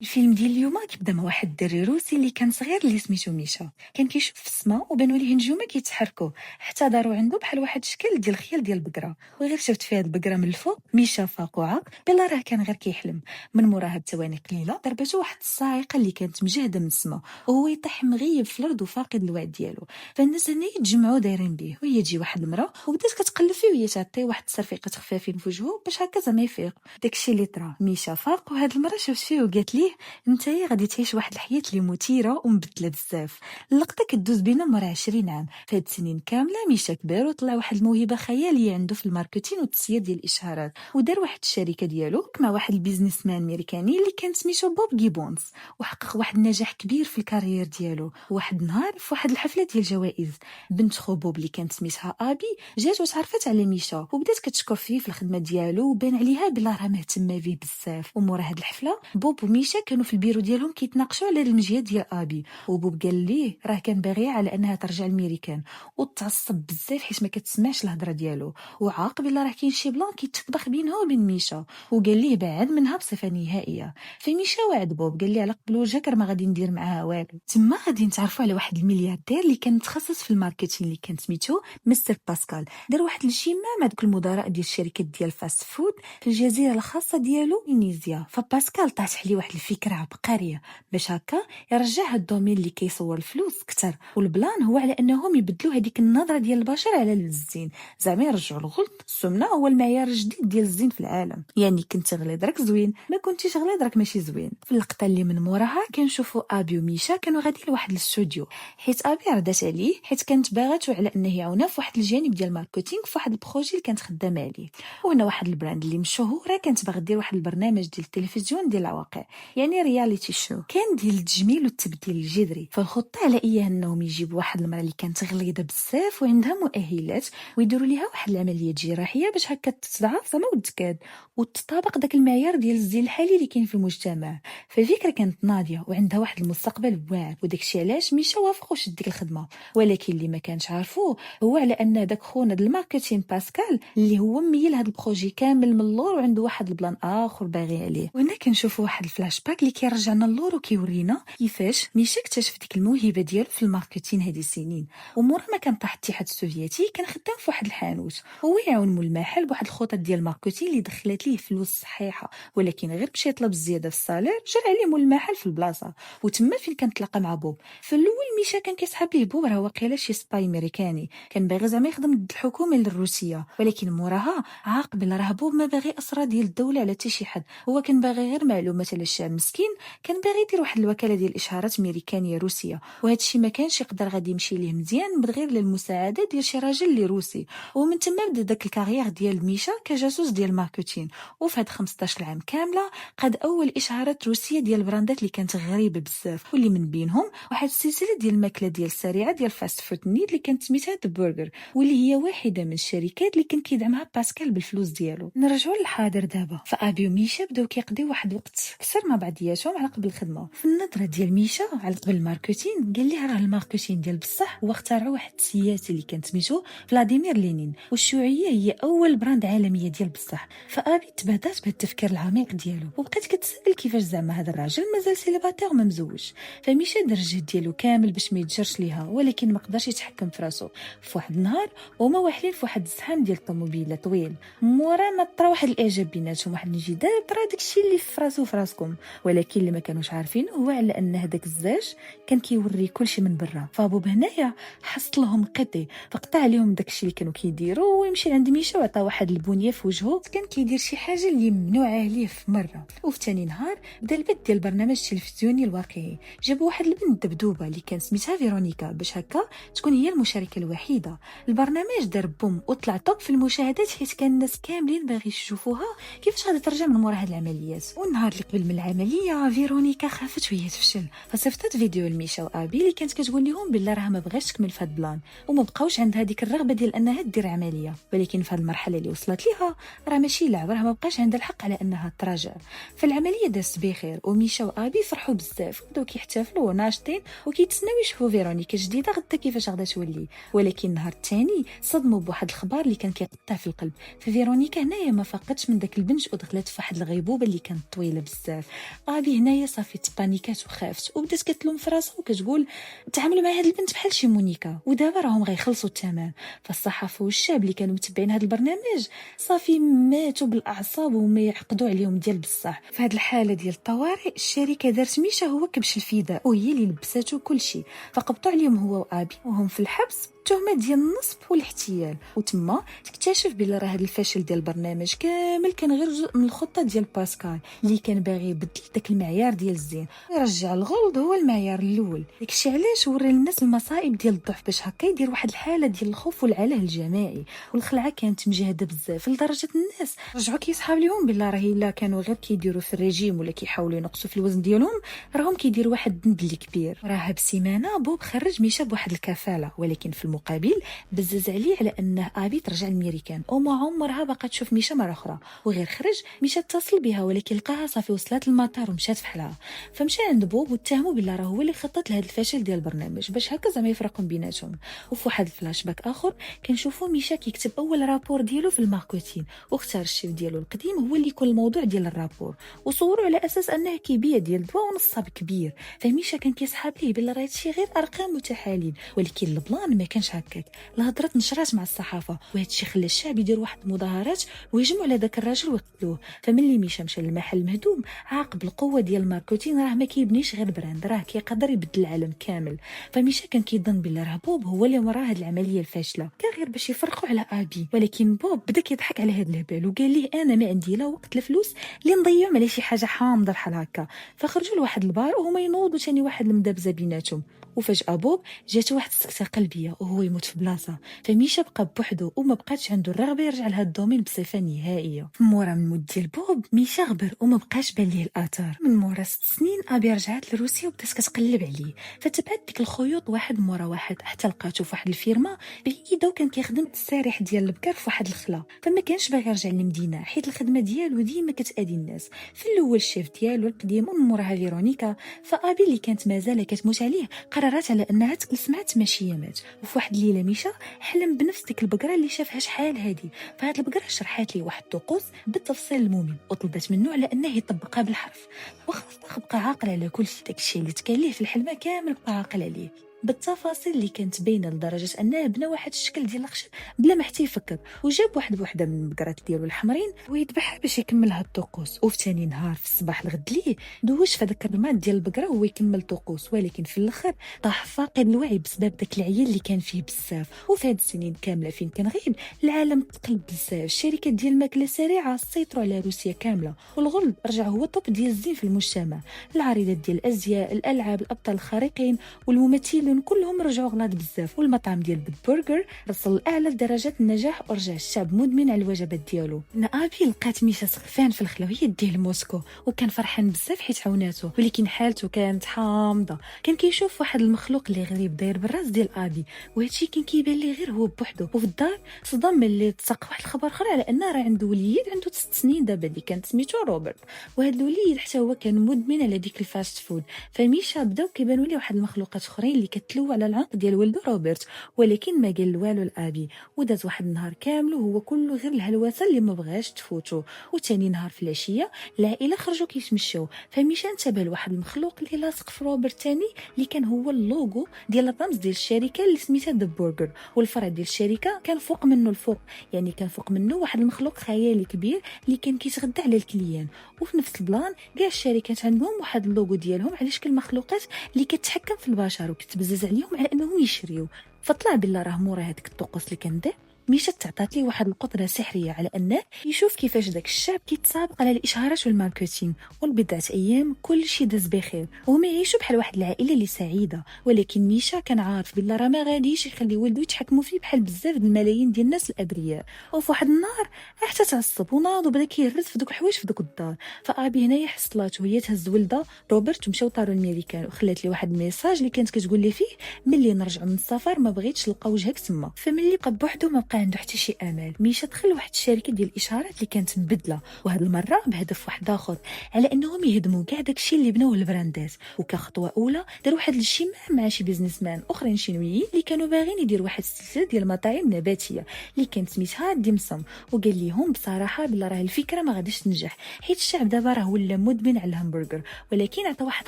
الفيلم ديال اليوم كيبدا مع واحد الدري روسي اللي كان صغير اللي سميتو ميشا. كان كيشوف في السماء وبانوا ليه نجومه كيتحركوا حتى داروا عنده بحال واحد الشكل ديال الخيال ديال البقره، وغير شفت فيها البقره من الفوق ميشا فاق وعاق بلا راه كان غير كيحلم. من موراها بثواني قليله ضربته واحد الصاعقه اللي كانت مجهده من السماء وهو يطيح مغيب في الارض وفاقد الوعي ديالو. فالناس هنا يتجمعوا دايرين به وهي تجي واحد المراه وبدات كتقلب فيه وهي تعطيه واحد الصرفيقات خفافين في وجهه باش هكا زعما يفيق. داكشي اللي طرا ميشا فاق وهاد المره شفت فيه وقالت ليه نتايا غادي تعيش واحد الحياه اللي مثيره ومبدله بزاف. اللقطه كدوز بينا مورا 20 عام. في هاد السنين كامله ميشا كبر وطلع واحد الموهبه خياليه عنده في الماركتين والتصوير ديال الاشهارات، ودار واحد الشركه ديالو مع واحد البيزنس مان امريكاني اللي كان سميتو بوب جيبونز، وحقق واحد النجاح كبير في الكارير ديالو. واحد النهار في واحد الحفله ديال الجوائز بنت خو بوب اللي كانت سميتها ابي جات وتعرفت على ميشا وبدات كتشكر فيه في الخدمه ديالو وبان عليها بلا راه مهتمه بيه بزاف. ومورا هاد الحفله بوب وميشا كانوا في البيرو ديالهم كيتناقشوا على المجيات ديال ابي، وبوب قال ليه راه كان باغي على انها ترجع للميريكان، وتعصب بزاف حيت ما كتسمعش الهضره ديالو، وعاقب الا راه كاين شي بلان كيتطبخ بينها وبين ميشا، وقال ليه بعد منها بصفه نهائيه. فميشا وعد بوب قال ليه على قبل وجهك راه ما غادي ندير معاها والو. تما غادي نتعرفوا على واحد الملياردير اللي كان متخصص في الماركتين اللي كان سميتو مستر باسكال. دار واحد الجيمه مع دوك المدراء ديال الشركات ديال فاست فود في الجزيره الخاصه ديالو انيزيا. فباسكال طاح عليه واحد الفكره عبقريه باش هكا يرجع هاد الدومين اللي كيصور الفلوس كتر، والبلان هو على انهم يبدلوا هذيك النظره ديال البشر على الزين، زعما يرجعوا الغلط. السمنه هو المعيار الجديد ديال الزين في العالم، يعني كنت غليظ راك زوين، ما كنتيش غليظ راك ماشي زوين. في اللقطه اللي من موراها كنشوفوا ابي وميشا كانوا غادي لواحد الاستوديو، حيت ابي ردات عليه حيت كانت باغاتو على انه يعاونها في واحد الجانب ديال الماركتينغ في واحد البروجي اللي كانت خدامه عليه. وهنا واحد البراند اللي مشهوره كانت باغا دير واحد البرنامج ديال التلفزيون ديال الواقع، يعني رياليتي شو كان ديال التجميل والتبديل الجذري. فالخطه على اياه انهم يجيبوا واحد المراه اللي كانت غليظه بزاف وعندها مؤهلات ويديروا ليها واحد العمليه جراحيه باش هكا تضعف زعما وتكاد وتطابق داك المعيار ديال الزين الحالي اللي كاين في المجتمع. فالفكره كانت ناضيه وعندها واحد المستقبل واعر، وداكشي علاش مشى وافق وشد ديك الخدمه. ولكن اللي ما كانش عارفوه هو على ان داك خونا د الماركتين باسكال اللي هو ميل هذا البروجي كامل من اللور وعنده واحد البلان اخر باغي عليه. وهنا كنشوفوا واحد الفلاش باك اللي كيرجعنا اللور وكيورينا كيفاش ميشا اكتشف ديك الموهبه ديالو في الماركتين هذه السنين. ومورا ما كان طاح الاتحاد السوفيتي كان خدام في واحد الحانوت، هو يعاون مول المحل بواحد الخطط ديال الماركتين اللي دخلت ليه فلوس صحيحه، ولكن غير مشى يطلب زياده في الصالير جر عليه مول المحل في البلاصه. وتما فين كان تلاقى مع بوب. في الاول ميشا كان كيسحب ليه بوب راه واقيلا شي سباي امريكاني كان باغي زعما يخدم ضد الحكومه الروسيه، ولكن موراها عاقبل راه بوب ما باغي اسرى ديال الدوله على حتى شي حد، هو كان باغي غير معلومات على الشعب مسكين، كان باغي يدير واحد الوكاله ديال الاشهارات امريكانيه روسيه، وهذا الشيء ما كانش يقدر غادي يمشي ليه مزيان من غير للمساعده ديال شي راجل اللي روسي. ومن تما بدا داك الكارير ديال ميشا كجاسوس ديال الماركتين، وفي هاد 15 عام كامله قاد اول اشهارات روسيه ديال البراندات اللي كانت غريبه بزاف، واللي من بينهم واحد السلسله ديال الماكله ديال السريعه ديال فاست فود نيد اللي كانت سميتها ذا برجر، واللي هي واحده من الشركات اللي كان كيدعمها باسكال بالفلوس ديالو. نرجعوا للحاضر دابا، فابي وميشا بداو كيقضيو واحد الوقت كثر مع بعضياتهم على قبل الخدمه. في النظره ديال ميشا على قبل الماركتين قال ليه راه الماركتين ديال بصح هو اخترعوا واحد السياسي اللي كان سميتو فلاديمير لينين، والشيوعيه هي اول براند عالميه ديال بصح. فابي تبهدات بهذا التفكير العميق ديالو وبقيت كتسائل كيفاش زعما هذا الراجل مازال سيليباتير وما مزوج. فمشى دار الجهد ديالو كامل باش ما يتجرش ليها، ولكن ما قدرش يتحكم في راسو. في واحد النهار وهما واحلين في واحد الزحام ديال الطوموبيله طويل، مورا ما طرا واحد الاعجاب بيناتهم، واحد الجدال طرا داكشي اللي في راسو في راسكم، ولكن اللي ما كانوش عارفين هو على ان هذاك الزاج كان كيوري كلشي من برا. فابوب هنايا حصت لهم قطي فقطع عليهم داكشي اللي كانوا كيديروا ويمشي عند ميشا وعطا واحد البنيه في وجهه، كان كيدير شي حاجه اللي ممنوعه عليه في مره. وفي ثاني نهار بدا البث ديال البرنامج التلفزيوني الواقعي، جابوا واحد البنت دبدوبه اللي كان سميتها فيرونيكا باش هكا تكون هي المشاركه الوحيده. البرنامج دار بوم وطلع توب في المشاهدات حيت كان الناس كاملين باغي يشوفوها كيفاش غادي ترجع من مورا هاد العمليات. والنهار اللي قبل من العمليه فيرونيكا خافت وهي تفشل، فصيفطت فيديو لميشا وابي اللي كانت كتقول لهم بلا راه ما بغاش تكمل في هاد البلان وما بقاوش عندها ديك الرغبه ديال انها دير عمليه. ولكن في هاد المرحله اللي وصلت ليها راه ماشي لعب، راه ما بقاش عندها الحق على انها تراجع. فالعمليه دازت بخير وميشا وابي فرحوا بزاف وبداو كيحتفلوا وناشطين وكيتسناو يشوفوا فيرونيكا جديده غدا كيفاش غادا تولي. ولكن النهار الثاني صدموا بواحد الخبر اللي كان كيقطع في القلب. ففيرونيكا هنايا ما فاقتش من داك البنج ودخلت في واحد الغيبوبه اللي كانت طويله بزاف. ابي هنايا صافي تبانيكات وخافت وبدات كتلوم في راسها وكتقول تعاملوا مع هاد البنت بحال شي مونيكا ودابا راهم غيخلصوا الثمن. فالصحافه والشعب اللي كانوا متبعين هذا البرنامج صافي ماتوا بالاعصاب وما يعقدوا عليهم ديال بصح. في هذه الحاله ديال الطوارئ الشركه دارت ميشا هو كبش الفداء وهي اللي لبساتو كل شيء، فقبطوا عليهم هو وابي وهم في الحبس تهمه ديال النصب والاحتيال. وتما تكتشف بلي راه هذا الفشل ديال البرنامج كامل كان غير جزء من الخطه ديال باسكال اللي كان باغي يبدل داك المعيار ديال الزين ويرجع الغلظ هو المعيار الاول. داكشي علاش ورى للناس المصائب ديال الضعف باش هكا يدير واحد الحاله ديال الخوف والعلاه الجماعي. والخلعه كانت مجهده بزاف لدرجه الناس رجعوا كيصحاب ليهم بلا راه الا كانوا غير كيديروا في الريجيم ولا كيحاولوا ينقصوا في الوزن ديالهم راهم كيديروا واحد الذنب اللي كبير. راها بسيمانه بوب خرج ميشا بواحد الكفاله، ولكن في المقابل بزز عليه على انه ابي ترجع للميريكان وما عمرها باقا تشوف ميشا مره اخرى. وغير خرج ميشا اتصل بها ولكن لقاها صافي وصلت للمطار ومشات في حالها. فمشى عند بوب واتهموا بالله راه هو اللي خطط لهذا الفشل ديال البرنامج باش هكا زعما يفرقوا بيناتهم. وفي واحد الفلاش باك اخر كنشوفوا ميشا كيكتب اول رابور ديالو في الماركتين واختار الشيف ديالو القديم هو اللي يكون الموضوع ديال الرابور وصوروا على اساس انه كيبيع ديال دواء ونصاب كبير. فميشا كان كيسحاب ليه بالله راه هادشي غير ارقام وتحاليل، ولكن البلان ما كانش هكاك. الهضرات نشرات مع الصحافه وهادشي خلى الشعب يدير واحد المظاهرات ويجمعوا على داك الراجل ويقتلوه. فملي ميشا مشى للمحل مهدوم عاقب القوه ديال الماركتين راه ما كيبنيش غير براند، راه كيقدر يبدل العالم كامل. فميشا كان كيظن بلي راه بوب هو اللي وراه هاد العمليه الفاشله كان غير باش يفرقوا على ابي. ولكن بوب بدا كيضحك على هاد الهبال وقال ليه انا ما عندي لا وقت لا فلوس اللي نضيعهم على شي حاجه حامضه بحال هكا. فخرجوا لواحد البار وهما ينوضوا ثاني واحد المدابزه بيناتهم. وفجاه بوب جات واحد السكته قلبيه وهو يموت في بلاصه. فميشا بقى بوحدو وما بقاتش عنده الرغبه يرجع لهاد الدومين بصفه نهائيه. مورا من مود ديال بوب ميشا غبر وما بقاش بان ليه الاثار. من مورا 6 سنين ابي رجعت لروسيا وبدات كتقلب عليه، فتبعت ديك الخيوط واحد مورا واحد حتى لقاتو في واحد الفيرما بعيده وكان كيخدم التساريح ديال البكر في واحد الخلا. فما كانش باغي يرجع للمدينه حيت الخدمه ديالو ديما كتاذي الناس. في الاول الشيف ديالو القديم ومن موراها فيرونيكا. فابي اللي كانت مازال كتموت عليه قررت على انها تجلس معاه تماشيه مات. وفي واحد الليله ميشا حلم بنفس ديك البقره اللي شافها شحال هادي. فهاد البقره شرحات ليه واحد الطقوس بالتفصيل الممل وطلبت منه على انه يطبقها بالحرف. وخاصه بقى عاقل على كل شيء، داكشي اللي تكال ليه في الحلمه كامل بقى عاقل عليه بالتفاصيل اللي كانت باينه لدرجه انه بنى واحد الشكل ديال الخشب بلا ما حتى يفكر. وجاب واحد بوحده من البقرات ديالو الحمرين ويذبحها باش يكمل هاد الطقوس. وفي ثاني نهار في الصباح الغد ليه دوش في داك المات ديال البقره وهو يكمل طقوس، ولكن في الاخر طاح فاقد الوعي بسبب داك العيا اللي كان فيه بزاف. وفي هاد السنين كامله فين كان غيب العالم تقلب بزاف. الشركات ديال الماكله السريعه سيطروا على روسيا كامله والغلب رجع هو الطوب ديال الزين في المجتمع. العريضات ديال الازياء الالعاب الابطال الخارقين والممثلين كلهم رجعوا غلاط بزاف. والمطعم ديال برجر وصل لاعلى درجات النجاح ورجع الشعب مدمن على الوجبات ديالو. ابي لقات ميشا سقفان في الخلا وهي ديه لموسكو وكان فرحان بزاف حيت عاوناتو، ولكن حالته كانت حامضه. كان كيشوف واحد المخلوق اللي غريب داير بالراس ديال ابي وهادشي كان كيبان ليه غير هو بوحدو. وفي الدار صدم ملي تسق واحد الخبر اخر على ان راه عنده وليد عنده 6 سنين دابا اللي كانت سميتو روبرت. وهذا الوليد حتى هو كان مدمن على ديك الفاست فود. فميشا بداو كيبانوا ليه واحد المخلوقات اخرين اللي كتلو على العنق ديال ولده روبرت، ولكن ما قال والو لابي. وداز واحد النهار كامل وهو كله غير الهلوسه اللي ما بغاش تفوتو. وثاني نهار في العشيه العائله خرجوا كيتمشاو. فميشا انتبه لواحد المخلوق اللي لاصق في روبرت ثاني اللي كان هو اللوغو ديال الرمز ديال الشركه اللي سميتها ذا برجر. والفرع ديال الشركه كان فوق منه الفوق، يعني كان فوق منه واحد المخلوق خيالي كبير اللي كان كيتغدى على الكليان. وفي نفس البلان كاع الشركات عندهم واحد اللوغو ديالهم على شكل مخلوقات اللي كتحكم في البشر وكتبزز عليهم على انهم يشريو. فطلع بالله راه مورا هذيك الطقوس اللي كان داير ميشا تعطات ليه واحد القدره سحريه على انه يشوف كيفاش داك الشعب كيتسابق على الاشهارات والماركتينغ. والبضعه ايام كل شيء داز بخير وهما يعيشوا بحال واحد العائله اللي سعيده. ولكن ميشا كان عارف بالله راه ما غاديش يخلي ولده يتحكموا فيه بحال بزاف د الملايين ديال الناس الابرياء. وفي واحد النهار حتى تعصب وناض وبدا كيهرس في دوك الحوايج في دوك الدار. فابي هنايا حصلات وهي تهز ولده روبرت ومشاو طاروا الميريكان وخلات لي واحد الميساج اللي كانت كتقول لي فيه ملي نرجعوا من السفر ما بغيتش نلقى وجهك تما. فملي بقى بوحدو ما بقى عنده حتى شي امال. ميشا دخل واحد الشركه ديال الاشارات اللي كانت مبدله، وهاد المره بهدف واحد اخر، على انهم يهدموا كاع داكشي اللي بناوه البراندات. وكخطوه اولى دار واحد الاجتماع مع شي بيزنس مان اخرين شينويين اللي كانوا باغيين يديروا واحد السلسله ديال المطاعم نباتيه اللي كانت سميتها ديمسم. وقال لهم بصراحه بلا راه الفكره ما غاديش تنجح، حيت الشعب دابا راه ولا مدمن على الهمبرجر، ولكن عطى واحد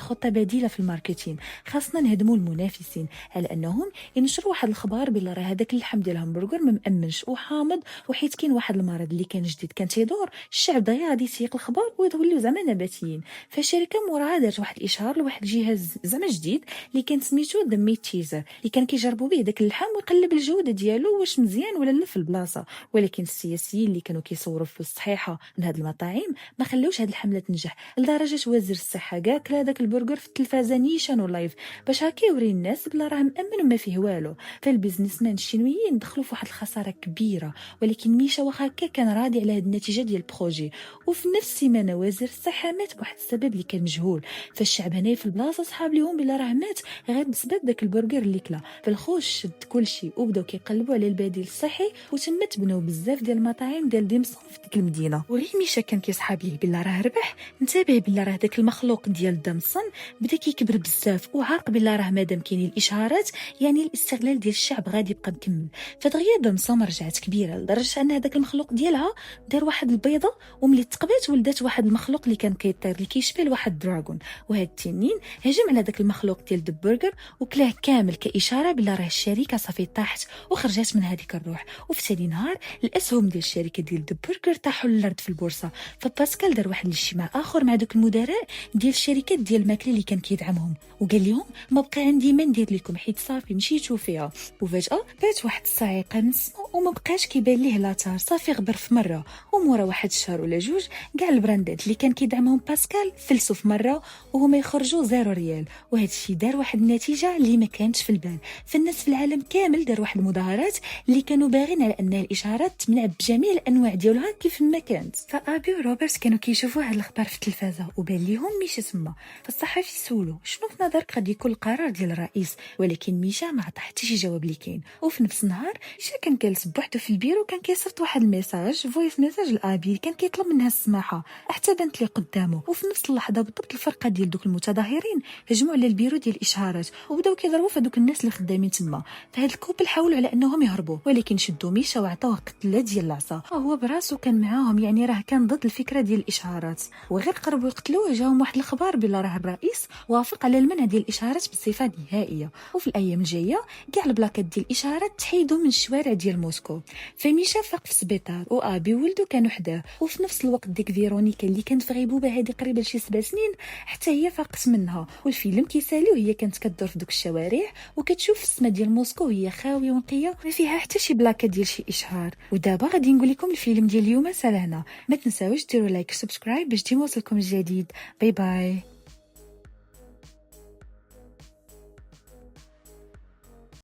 خطه بديله في الماركتين. خاصنا نهدموا المنافسين على انهم ينشروا واحد الخبر بلا راه هذاك اللحم ديال الهمبرجر ما مامنش وحامض، وحيت كاين واحد المرض اللي كان جديد كان تيدور، الشعب دغيا غادي يسيق الخبر ويوليو زعما نباتيين. فالشركه موراها دارت واحد الاشهار لواحد الجهاز زعما جديد اللي كان سميتو ذا ميت تيزر، اللي كان كيجربوا به داك اللحم ويقلب الجوده ديالو واش مزيان ولا لا في البلاصه. ولكن السياسيين اللي كانوا كيصوروا في الصحيحه من هاد المطاعم ما خلوش هاد الحمله تنجح، لدرجه وزير الصحه كاع كلا داك البرجر في التلفازه نيشان ولايف باش هكا يوري الناس بلا راه مامن وما فيه والو. فالبيزنس مان الشينويين دخلوا في واحد الخساره كبيره، ولكن ميشا واخا هكا كان راضي على هاد النتيجه ديال البروجي. وفي نفس السيمانه وزير الصحه مات بواحد السبب اللي كان مجهول. فالشعب هنا في البلاصه صحاب ليهم بلا راه مات غير بسبب داك البرجر اللي كلا. فالخوش شد كلشي وبداو كيقلبوا على البديل الصحي، وتم تبناو بزاف ديال المطاعم ديال ديمسون في ديك المدينه. وغير ميشا كان كيصحاب ليه بلا راه ربح، انتبه بلا راه داك المخلوق ديال ديمسون بدا كيكبر بزاف، وعاق بلا راه مادام كاينين الاشارات يعني الاستغلال ديال الشعب غادي يبقى مكمل. فدغيا ديمسون رجعت كبيره لدرجه ان هذاك المخلوق ديالها دار واحد البيضه، وملي تقبات ولدات واحد المخلوق اللي كان كيطير اللي كيشبه لواحد دراغون. وهاد التنين هجم على داك المخلوق ديال البرجر وكلاه كامل كاشاره بلا راه الشركه صافي طاحت وخرجت من هذيك الروح. وفي ثاني نهار الاسهم ديال الشركه ديال البرجر طاحوا للارض في البورصه. فباسكال دار واحد الاجتماع اخر مع دوك المدراء ديال الشركات ديال الماكله اللي كان كيدعمهم، وقال لهم ما بقى عندي ما ندير لكم حيت صافي مشيتوا فيها. وفجاه بات واحد الصاعقه من السما وما بقاش كيبان ليه لاثار، صافي غبر في مره. ومورا واحد الشهر ولا جوج كاع البراندات اللي كان كيدعمهم باسكال فلسوا في مره وهما يخرجوا 0 ريال. وهذا الشيء دار واحد النتيجه اللي ما كانتش في البال. فالناس في العالم كامل دار واحد المظاهرات اللي كانوا باغين على ان الاشارات تمنع بجميع الانواع ديالها كيف ما كانت. فابي وروبرت كانوا كيشوفوا هاد الاخبار في التلفازه وبان ليهم ميشا تما. فالصحفي سولو شنو في نظرك غادي يكون القرار ديال الرئيس، ولكن ميشا ما عطى حتى شي جواب اللي كاين. وفي نفس النهار ميشا كان جالس بوحدو في البيرو كان كيصيفط واحد الميساج فويس ميساج لابي كان كيطلب منها السماحه حتى بنت لي قدامه. وفي نفس اللحظه بالضبط الفرقه ديال دوك المتظاهرين هجموا على البيرو ديال الاشارات وبداو كيضربوا في دوك الناس اللي خدامين تما. فهاد الكوبل حاولوا على انهم يهربوا، ولكن شدوا ميشا وعطوه قتله ديال العصا. هو براسو كان معاهم يعني راه كان ضد الفكره ديال الاشارات. وغير قربوا يقتلوه جاهم واحد الخبر بلا راه الرئيس وافق على المنع ديال الاشارات بصفه نهائيه. وفي الايام الجايه كاع البلاكات ديال الاشارات تحيدوا من الشوارع ديال موسكو. فميشا فاق في السبيطار وابي ولدو كانوا حداه. وفي نفس الوقت ديك فيرونيكا اللي كانت في غيبوبه هذه قريبه لشي 7 سنين حتى هي فاقت منها. والفيلم كيسالي وهي كانت كدور في دوك الشوارع وكتشوف السما ديال موسكو وهي خاويه ونقيه ما فيها حتى شي بلاكه ديال شي اشهار. ودابا غادي نقول لكم الفيلم ديال اليوم سالهنا. ما تنساوش ديروا لايك وسبسكرايب باش ديما يوصلكم الجديد. باي باي.